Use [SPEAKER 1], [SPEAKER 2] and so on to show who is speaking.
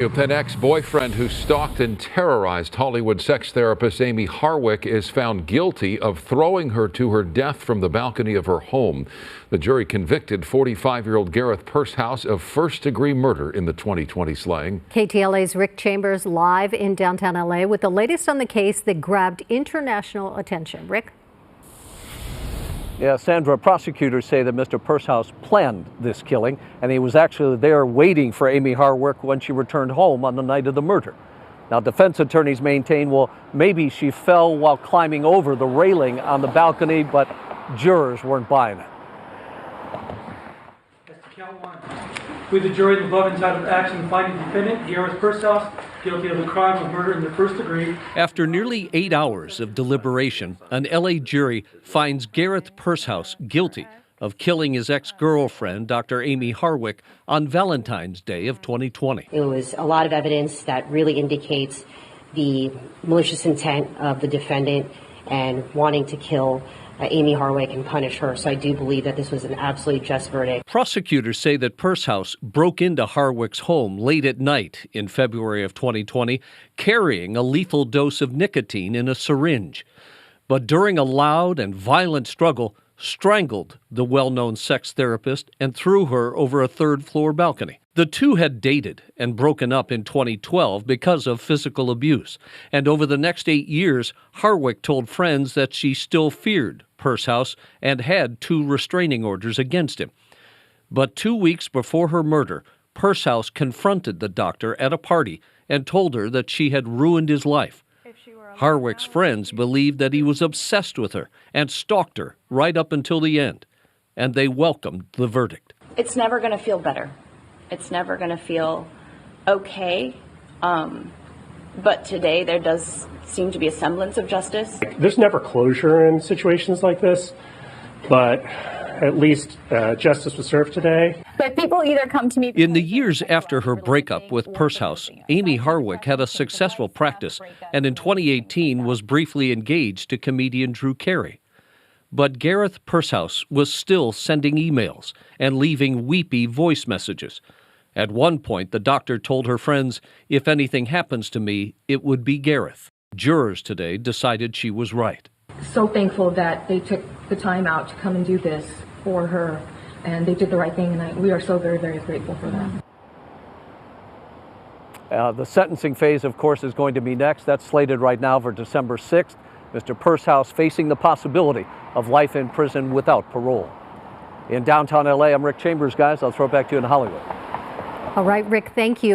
[SPEAKER 1] An ex-boyfriend who stalked and terrorized Hollywood sex therapist Amy Harwick is found guilty of throwing her to her death from the balcony of her home. The jury convicted 45-year-old Gareth Pursehouse of first-degree murder in the 2020 slaying.
[SPEAKER 2] KTLA's Rick Chambers live in downtown LA with the latest on the case that grabbed international attention. Rick?
[SPEAKER 3] Yeah, Sandra, prosecutors say that Mr. Pursehouse planned this killing, and he was actually there waiting for Amy Harwick when she returned home on the night of the murder. Now, defense attorneys maintain, well, maybe she fell while climbing over the railing on the balcony, but jurors weren't buying it.
[SPEAKER 4] With the jury, the above entitled action finding the defendant, Gareth Pursehouse, guilty of the crime of murder in the first degree.
[SPEAKER 3] After nearly 8 hours of deliberation, an LA jury finds Gareth Pursehouse guilty of killing his ex-girlfriend, Dr. Amy Harwick, on Valentine's Day of 2020.
[SPEAKER 5] It was a lot of evidence that really indicates the malicious intent of the defendant and wanting to kill Amy Harwick and punish her. So I do believe that this was an absolutely just verdict.
[SPEAKER 3] Prosecutors say that Pursehouse broke into Harwick's home late at night in February of 2020, carrying a lethal dose of nicotine in a syringe. But during a loud and violent struggle, strangled the well-known sex therapist and threw her over a third-floor balcony. The two had dated and broken up in 2012 because of physical abuse. And over the next 8 years, Harwick told friends that she still feared Pursehouse and had 2 restraining orders against him. But 2 weeks before her murder, Pursehouse confronted the doctor at a party and told her that she had ruined his life. Harwick's friends believed that he was obsessed with her and stalked her right up until the end, and they welcomed the verdict.
[SPEAKER 6] It's never going to feel better. It's never going to feel okay. But today there does seem to be a semblance of justice.
[SPEAKER 7] There's never closure in situations like this, but at least justice was served today.
[SPEAKER 8] But people either come to me.
[SPEAKER 3] In the years after her breakup with Pursehouse, Amy Harwick had a successful practice and in 2018 was briefly engaged to comedian Drew Carey. But Gareth Pursehouse was still sending emails and leaving weepy voice messages. At one point, the doctor told her friends, "If anything happens to me, it would be Gareth." Jurors today decided she was right.
[SPEAKER 8] So thankful that they took the time out to come and do this for her, and they did the right thing, and we are so very, very grateful for that.
[SPEAKER 3] The sentencing phase, of course, is going to be next. That's slated right now for December 6th. Mr. Pursehouse facing the possibility of life in prison without parole. In downtown LA, I'm Rick Chambers, guys. I'll throw it back to you in Hollywood.
[SPEAKER 2] All right, Rick, thank you.